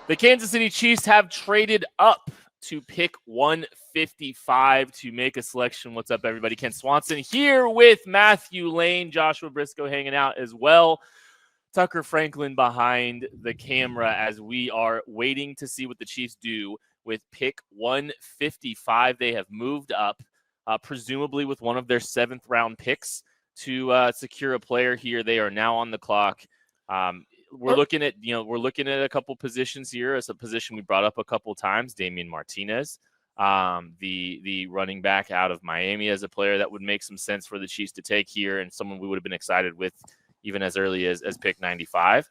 The Kansas City Chiefs have traded up to pick 155 to make a selection. What's up, everybody? Ken Swanson here with Matthew Lane, Joshua Briscoe hanging out as well. Tucker Franklin behind the camera as we are waiting to see what the Chiefs do with pick 155. They have moved up, presumably with one of their 7th-round picks to secure a player here. They are now on the clock. We're looking at a couple positions here. As a position we brought up a couple times, Damian Martinez, the running back out of Miami, as a player that would make some sense for the Chiefs to take here, and someone we would have been excited with even as early as pick 95.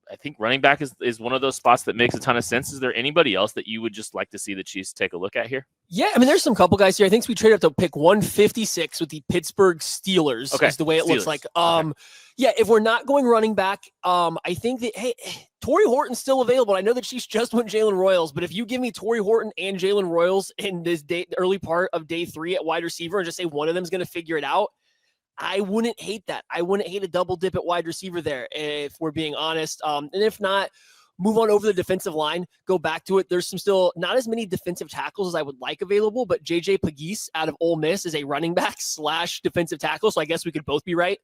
I think running back is one of those spots that makes a ton of sense. Is there anybody else that you would just like to see the Chiefs take a look at here? Yeah, I mean, there's some couple guys here. I think we traded up to pick 156 with the Pittsburgh Steelers. Okay, is the way it looks like. Okay. Yeah, if we're not going running back, I think that, hey, Torrey Horton's still available. I know the Chiefs just went Jalen Royals, but if you give me Torrey Horton and Jalen Royals in this early part of day 3 at wide receiver and just say one of them is going to figure it out, I wouldn't hate that. I wouldn't hate a double dip at wide receiver there, if we're being honest. And if not, move on over the defensive line, go back to it. There's some still not as many defensive tackles as I would like available, but JJ Pegues out of Ole Miss is a running back / defensive tackle. So I guess we could both be right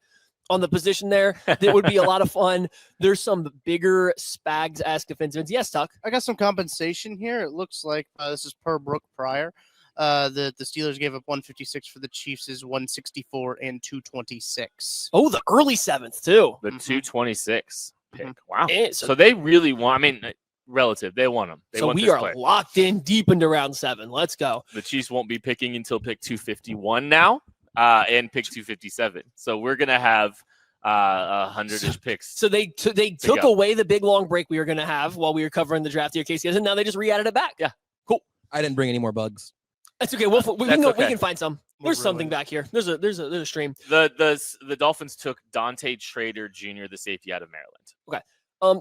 on the position there. That would be a lot of fun. There's some bigger Spags-esque defensive. Yes, Tuck. I got some compensation here. It looks like this is per Brooke Pryor. The Steelers gave up 156 for the Chiefs is 164 and 226. Oh, the early 7th too. The 226 pick. Wow. And so they really want. I mean, relative. They want them. So we are locked in deep into round 7. Let's go. The Chiefs won't be picking until pick 251 now, and pick 257. So we're gonna have 100-ish picks. So they took away the big long break we were gonna have while we were covering the draft here, KCSN, and now they just re-added it back. Yeah, cool. I didn't bring any more bugs. That's okay. We can find some. There's something back here. There's a stream. The Dolphins took Dante Schrader Jr., the safety out of Maryland. Okay.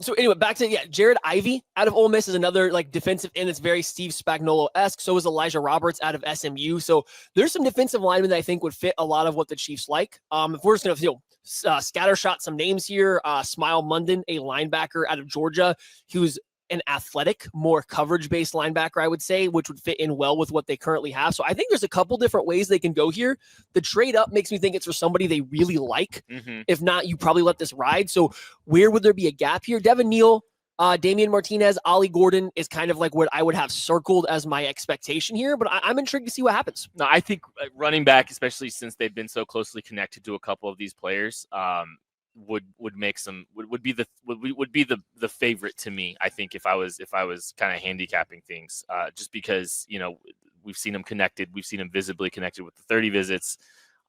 So anyway, back to Jared Ivey out of Ole Miss is another like defensive end that's very Steve Spagnuolo-esque. So is Elijah Roberts out of SMU. So there's some defensive linemen that I think would fit a lot of what the Chiefs like. If we're just gonna scattershot some names here, Smile Munden, a linebacker out of Georgia, who's an athletic, more coverage-based linebacker, I would say, which would fit in well with what they currently have. So I think there's a couple different ways they can go here. The trade up makes me think it's for somebody they really like. Mm-hmm. If not, you probably let this ride. So where would there be a gap here? Devin Neal, Damian Martinez, Ollie Gordon is kind of like what I would have circled as my expectation here, but I'm intrigued to see what happens. No, I think running back, especially since they've been so closely connected to a couple of these players, would be the favorite to me. I think if I was kind of handicapping things, just because we've seen them connected, we've seen them visibly connected with the 30 visits,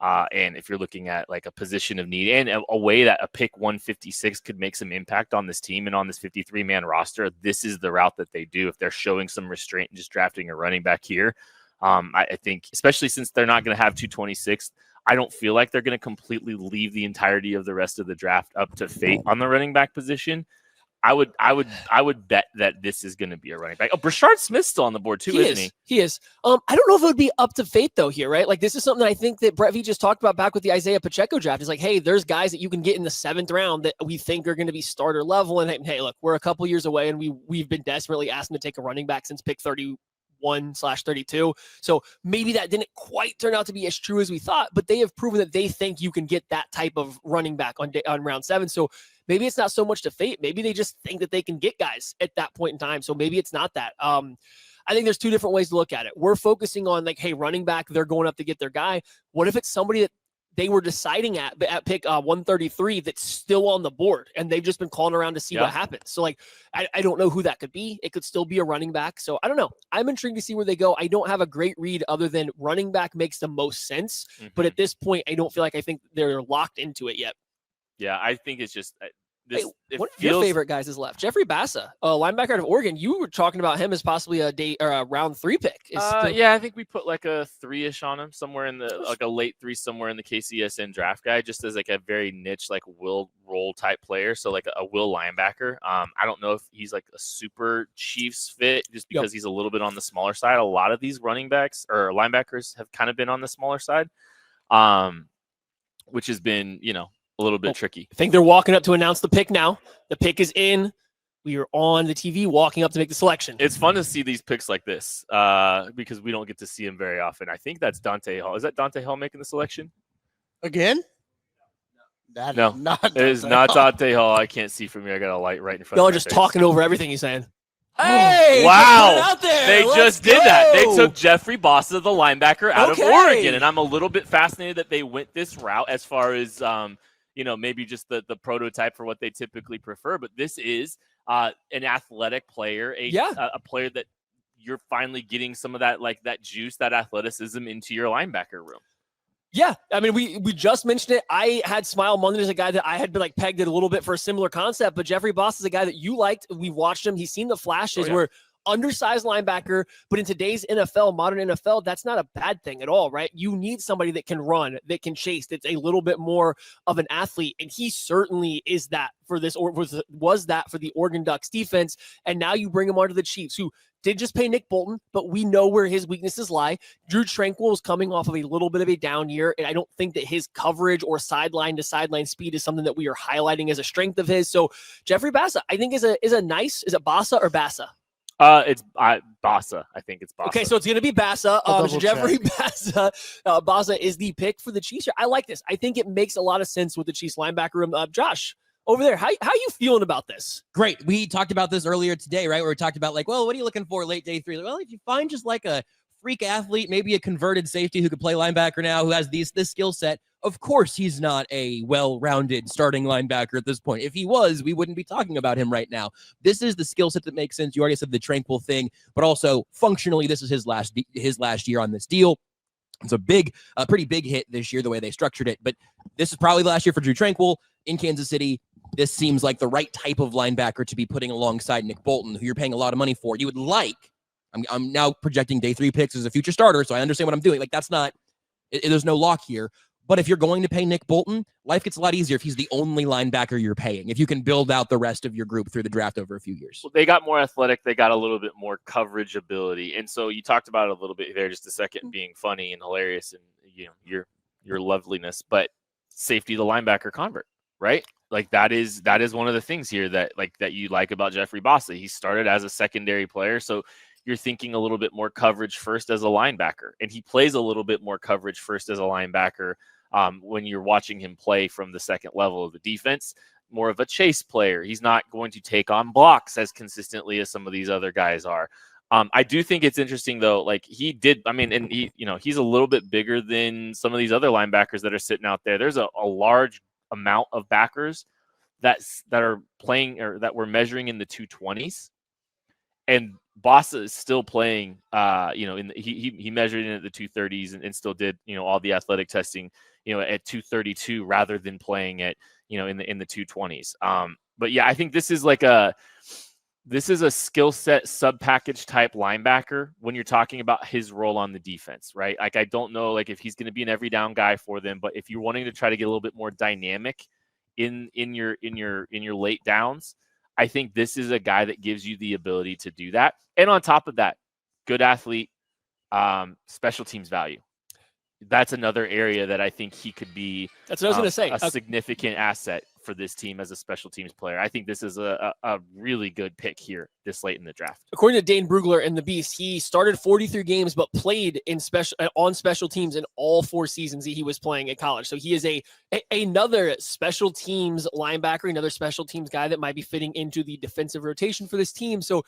and if you're looking at like a position of need and a way that a pick 156 could make some impact on this team and on this 53-man roster, this is the route that they do if they're showing some restraint and just drafting a running back here. I think, especially since they're not going to have 226. I don't feel like they're going to completely leave the entirety of the rest of the draft up to fate on the running back position. I would bet that this is going to be a running back. Oh, Brashard Smith's still on the board too, isn't he? He is. I don't know if it would be up to fate though here, right? Like this is something that I think that Brett V just talked about back with the Isaiah Pacheco draft. Is like, hey, there's guys that you can get in the 7th round that we think are going to be starter level. And hey, look, we're a couple years away, and we've been desperately asking to take a running back since pick 31/32. So maybe that didn't quite turn out to be as true as we thought, but they have proven that they think you can get that type of running back on round 7. So maybe it's not so much to fate. Maybe they just think that they can get guys at that point in time. So maybe it's not that. I think there's 2 different ways to look at it. We're focusing on like, hey, running back, they're going up to get their guy. What if it's somebody that they were deciding at pick 133 that's still on the board, and they've just been calling around to see what happens. So like, I don't know who that could be. It could still be a running back. So I don't know. I'm intrigued to see where they go. I don't have a great read other than running back makes the most sense. Mm-hmm. But at this point, I don't feel like I think they're locked into it yet. Yeah, I think it's just one of your favorite guys is left. Jeffery Bassa, linebacker out of Oregon. You were talking about him as possibly a round 3 pick. Yeah, I think we put like a 3-ish on him somewhere in like a late 3 somewhere in the KCSN draft guide, just as like a very niche, like will roll type player. So like a will linebacker. I don't know if he's like a super Chiefs fit just because he's a little bit on the smaller side. A lot of these running backs or linebackers have kind of been on the smaller side, which has been, a little bit tricky. I think they're walking up to announce the pick now. The pick is in. We are on the TV walking up to make the selection. It's fun to see these picks like this because we don't get to see them very often. I think that's Dante Hall. Is that Dante Hall making the selection? Again? That No, is not it is not Dante Hall. I can't see from here. I got a light right in front Y'all of are my just face. talking over everything he's saying. Hey, wow. out there. They Let's just did that. They go. took Jeffery Bassa, the linebacker, out Okay. of Oregon. And I'm a little bit fascinated that they went this route as far as, maybe just the prototype for what they typically prefer. But this is an athletic player, a player that you're finally getting some of that, like that juice, that athleticism into your linebacker room. Yeah, I mean, we just mentioned it. I had Smile Monday as a guy that I had been like pegged it a little bit for a similar concept, but Jeffery Bassa is a guy that you liked. We've watched him. He's seen the flashes where undersized linebacker, but in today's NFL, modern NFL, that's not a bad thing at all, right? You need somebody that can run, that can chase, that's a little bit more of an athlete, and he certainly is that for this, or was that for the Oregon Ducks defense, and now you bring him onto the Chiefs, who did just pay Nick Bolton, but we know where his weaknesses lie. Drue Tranquill is coming off of a little bit of a down year, and I don't think that his coverage or sideline to sideline speed is something that we are highlighting as a strength of his. So Jeffery Bassa, I think is it Bassa or Bassa? It's Bassa. I think it's Bassa. Okay, so it's going to be Bassa. So Jeffery Bassa. Bassa is the pick for the Chiefs here. I like this. I think it makes a lot of sense with the Chiefs linebacker room. Josh, over there, how you feeling about this? Great. We talked about this earlier today, right? Where we talked about like, well, what are you looking for late day 3? Well, if you find just like a freak athlete, maybe a converted safety who could play linebacker now, who has this skill set, of course he's not a well-rounded starting linebacker at this point. If he was, we wouldn't be talking about him right now. This is the skill set that makes sense. You already said the Tranquill thing, but also functionally, this is his last year on this deal. It's a pretty big hit this year, the way they structured it. But this is probably the last year for Drue Tranquill in Kansas City. This seems like the right type of linebacker to be putting alongside Nick Bolton, who you're paying a lot of money for. You would like, I'm now projecting day 3 picks as a future starter, so I understand what I'm doing. Like, that's not, there's no lock here. But if you're going to pay Nick Bolton, life gets a lot easier if he's the only linebacker you're paying, if you can build out the rest of your group through the draft over a few years. Well, they got more athletic. They got a little bit more coverage ability. And so you talked about it a little bit there, just a second, being funny and hilarious and, your loveliness, but safety, the linebacker convert, right? Like that is one of the things here that you like about Jeffery Bassa. He started as a secondary player. So you're thinking a little bit more coverage first as a linebacker, and he plays a little bit more coverage first as a linebacker when you're watching him play from the second level of the defense. More of a chase player. He's not going to take on blocks as consistently as some of these other guys are. I do think it's interesting though. Like he did, and he's a little bit bigger than some of these other linebackers that are sitting out there. There's a large amount of backers that are playing or that we're measuring in the 220s, and Bassa is still playing. He measured in at the 230s and still did all the athletic testing at 232 rather than playing at in the 220s. But yeah, I think this is a skill set sub package type linebacker when you're talking about his role on the defense, right? Like I don't know if he's going to be an every down guy for them, but if you're wanting to try to get a little bit more dynamic in your late downs, I think this is a guy that gives you the ability to do that. And on top of that, good athlete, special teams value. That's another area that I think he could be. That's what I was going to say. A significant asset for this team as a special teams player. I think this is a really good pick here this late in the draft. According to Dane Brugler and the Beast, he started 43 games but played on special teams in all 4 seasons he was playing at college. So he is another special teams linebacker, another special teams guy that might be fitting into the defensive rotation for this team. So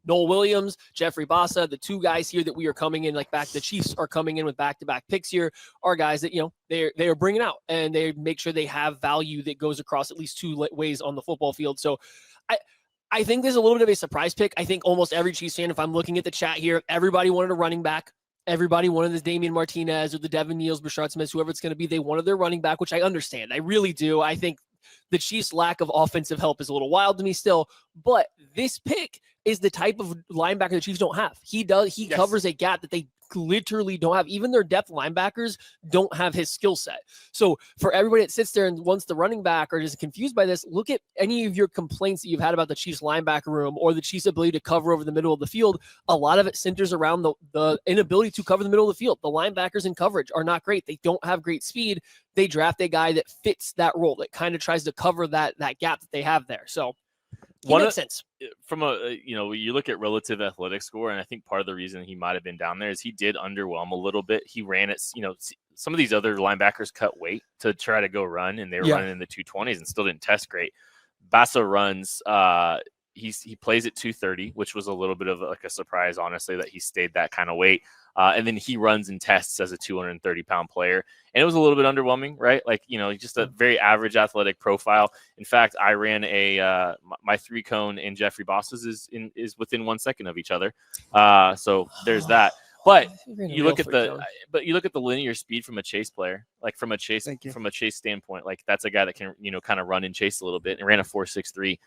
Noel Williams, Jeffery Bassa, the 2 guys here that we are coming in, the Chiefs are coming in with back-to-back picks here, are guys that, they are bringing out, and they make sure they have value that goes across at least 2 ways on the football field. So I think there's a little bit of a surprise pick. I think almost every Chiefs fan, if I'm looking at the chat here, everybody wanted a running back. Everybody wanted this Damian Martinez or the Devin Neals, Brashard Smith, whoever it's going to be. They wanted their running back, which I understand. I really do. I think the Chiefs' lack of offensive help is a little wild to me still, but this pick is the type of linebacker the Chiefs don't have. He covers a gap that they literally don't have. Even their depth linebackers don't have his skill set. So for everybody that sits there and wants the running back or is confused by this, look at any of your complaints that you've had about the Chiefs linebacker room or the Chiefs' ability to cover over the middle of the field. A lot of it centers around the inability to cover the middle of the field. The linebackers in coverage are not great. They don't have great speed. They draft a guy that fits that role, that kind of tries to cover that gap that they have there. So makes sense. From you look at relative athletic score, and I think part of the reason he might have been down there is he did underwhelm a little bit. He ran it, some of these other linebackers cut weight to try to go run, and they were running in the 220s and still didn't test great. Bassa runs, he plays at 230, which was a little bit of like a surprise, honestly, that he stayed that kind of weight. And then he runs and tests as a 230-pound player. And it was a little bit underwhelming, right? Like, just a very average athletic profile. In fact, I ran my 3-cone and Jeffery Bassa's is within 1 second of each other. So there's that. But you look at the linear speed from a chase player, like from a chase standpoint, like that's a guy that can, kind of run and chase a little bit, and ran a 4.63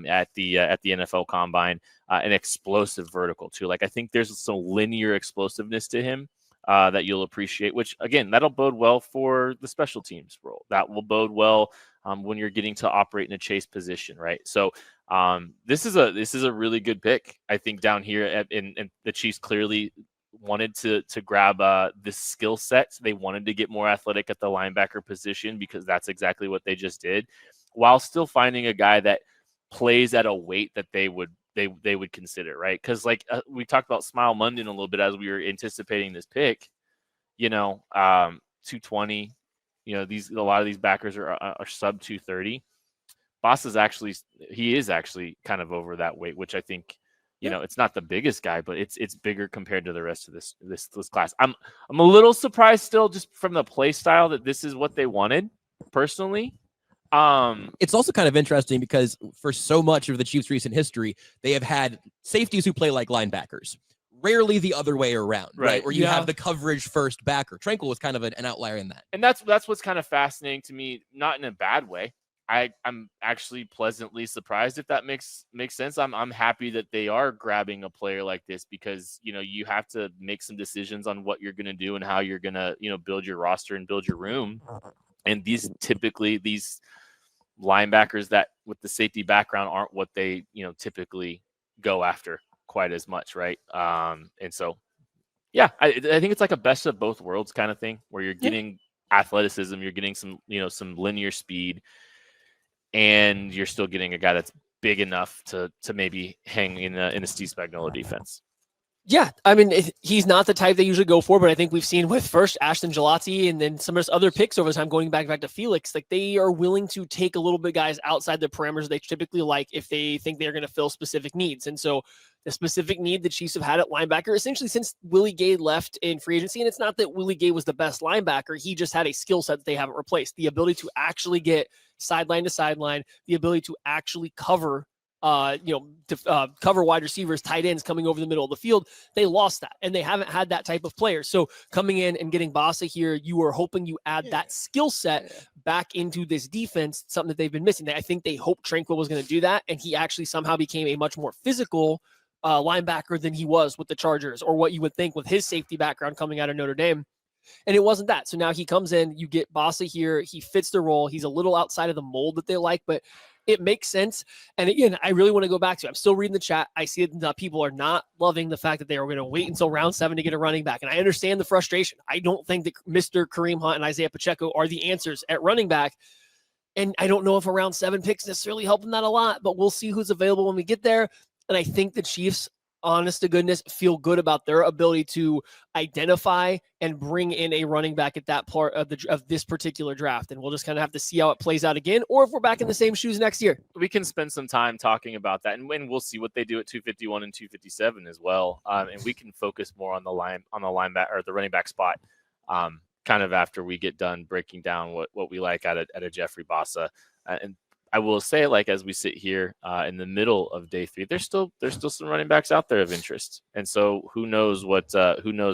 at the NFL Combine, an explosive vertical too. Like I think there's some linear explosiveness to him that you'll appreciate, which again, that'll bode well for the special teams role. That will bode well when you're getting to operate in a chase position, right? So this is a really good pick, I think, down here and the Chiefs clearly wanted to grab this skill set. They wanted to get more athletic at the linebacker position because that's exactly what they just did, while still finding a guy that plays at a weight that they would consider, right? Because we talked about Smile Munden a little bit as we were anticipating this pick. 220. A lot of these backers are sub 230. Bassa's actually kind of over that weight, which I think. It's not the biggest guy, but it's bigger compared to the rest of this class. I'm a little surprised still, just from the play style, that this is what they wanted personally. It's also kind of interesting because for so much of the Chiefs' recent history, they have had safeties who play like linebackers. Rarely the other way around, right? Where you have the coverage first backer. Tranquil was kind of an outlier in that. And that's what's kind of fascinating to me, not in a bad way. I'm actually pleasantly surprised, if that makes sense. I'm happy that they are grabbing a player like this because, you have to make some decisions on what you're going to do and how you're going to, build your roster and build your room. And these linebackers that with the safety background aren't what they, typically go after quite as much. Right. And so, yeah, I think it's like a best of both worlds kind of thing where you're getting athleticism, you're getting some, some linear speed, and you're still getting a guy that's big enough to maybe hang in a Steve Spagnuolo defense. Yeah, I mean, he's not the type they usually go for, but I think we've seen with first Ashton Gelati and then some of his other picks over time, going back to Felix, like they are willing to take a little bit guys outside the parameters they typically like if they think they're going to fill specific needs. And so the specific need the Chiefs have had at linebacker essentially since Willie Gay left in free agency. And it's not that Willie Gay was the best linebacker. He just had a skill set that they haven't replaced. The ability to actually get sideline to sideline, the ability to actually cover cover wide receivers, tight ends coming over the middle of the field. They lost that, and they haven't had that type of player. So coming in and getting Bassa here, you are hoping you add that skill set back into this defense, something that they've been missing. I think they hoped Tranquil was going to do that, and he actually somehow became a much more physical linebacker than he was with the Chargers, or what you would think with his safety background coming out of Notre Dame. And it wasn't that. So now he comes in, you get Bassa here. He fits the role. He's a little outside of the mold that they like, but it makes sense. And again, I really want to go back to it. I'm still reading the chat. I see that people are not loving the fact that they are going to wait until round 7 to get a running back. And I understand the frustration. I don't think that Mr. Kareem Hunt and Isaiah Pacheco are the answers at running back. And I don't know if a round 7 pick's necessarily helping that a lot, but we'll see who's available when we get there. And I think the Chiefs, honest to goodness, feel good about their ability to identify and bring in a running back at that part of this particular draft. And we'll just kind of have to see how it plays out again, or if we're back in the same shoes next year. We can spend some time talking about that, and we'll see what they do at 251 and 257 as well. And we can focus more on the linebacker or the running back spot, kind of after we get done breaking down what we like at a Jeffery Bassa. And I will say, like, as we sit here in the middle of day 3, there's still some running backs out there of interest. And so who knows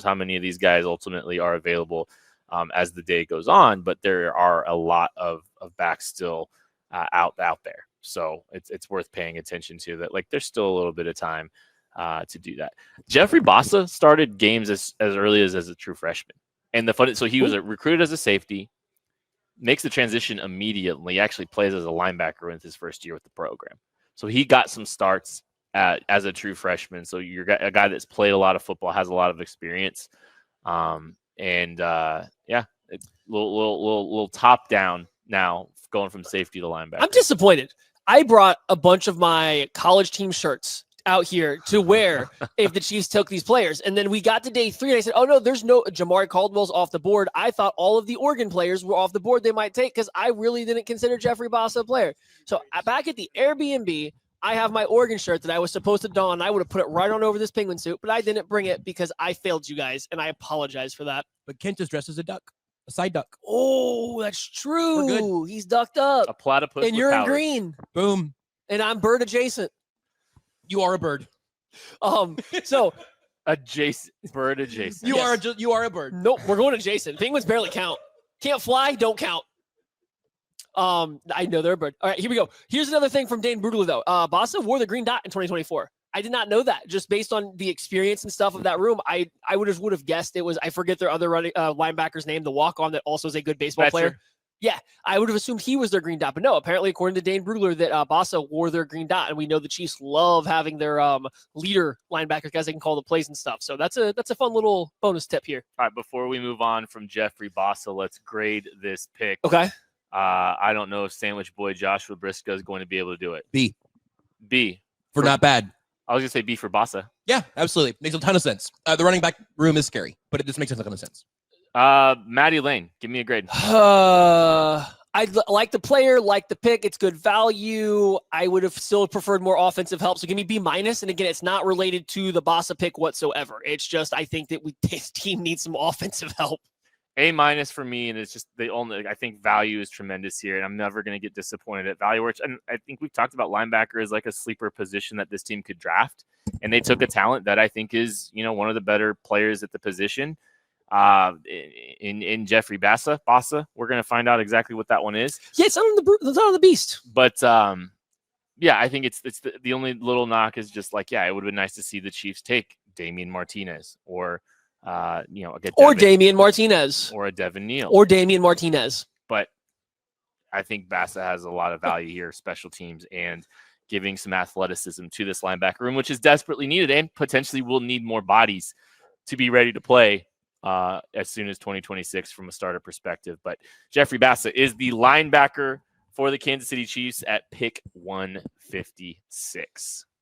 how many of these guys ultimately are available as the day goes on, but there are a lot of backs still out there. So it's worth paying attention to that. Like, there's still a little bit of time to do that. Jeffery Bassa started games as early as a true freshman. And so he was recruited as a safety, makes the transition immediately, actually plays as a linebacker in his first year with the program. So he got some starts as a true freshman. So you're a guy that's played a lot of football, has a lot of experience. It's a little top down now, going from safety to linebacker. I'm disappointed. I brought a bunch of my college team shirts out here to wear if the Chiefs took these players. And then we got to day 3 and I said, oh no, there's no Jamari Caldwell's off the board. I thought all of the Oregon players were off the board they might take because I really didn't consider Jeffery Bassa a player. So back at the Airbnb, I have my Oregon shirt that I was supposed to don. I would have put it right on over this Penguin suit, but I didn't bring it because I failed you guys, and I apologize for that. But Kent is dressed as a duck, a side duck. Oh, that's true. We're good. He's ducked up. A platypus. And with you're in powers. green. Boom. And I'm bird adjacent. You are a bird. So Bird adjacent. You are a bird. nope, we're going adjacent. Penguins barely count. Can't fly, don't count. I know they're a bird. All right, here we go. Here's another thing from Dane Brugler, though. Bassa wore the green dot in 2024. I did not know that. Just based on the experience and stuff of that room, I would have guessed it was, I forget their other running linebacker's name, the walk-on that also is a good baseball player. Yeah, I would have assumed he was their green dot, but no, apparently according to Dane Brugler that Bassa wore their green dot, and we know the Chiefs love having their leader linebacker guys they can call the plays and stuff. So that's a fun little bonus tip here. All right, before we move on from Jeffery Bassa, let's grade this pick. Okay. I don't know if Sandwich Boy Joshua Briscoe is going to be able to do it. B. For not bad. I was going to say B for Bassa. Yeah, absolutely. Makes a ton of sense. The running back room is scary, but it just makes a ton of sense. Matty Lane, give me a grade. I like the player, like the pick. It's good value. I would have still preferred more offensive help. So give me B-. And again, it's not related to the Bassa pick whatsoever. It's just I think that this team needs some offensive help. A- for me, and it's just I think value is tremendous here, and I'm never going to get disappointed at value. And I think we've talked about linebacker as like a sleeper position that this team could draft, and they took a talent that I think is one of the better players at the position. In Jeffery Bassa, we're going to find out exactly what that one is. Yeah, it's not on the beast. But yeah, I think it's the only little knock is just like, yeah, it would have been nice to see the Chiefs take Damian Martinez or Damian Martinez or a Devin Neal or Damian Martinez. But I think Bassa has a lot of value here, special teams and giving some athleticism to this linebacker room, which is desperately needed and potentially will need more bodies to be ready to play as soon as 2026 from a starter perspective. But Jeffery Bassa is the linebacker for the Kansas City Chiefs at pick 156.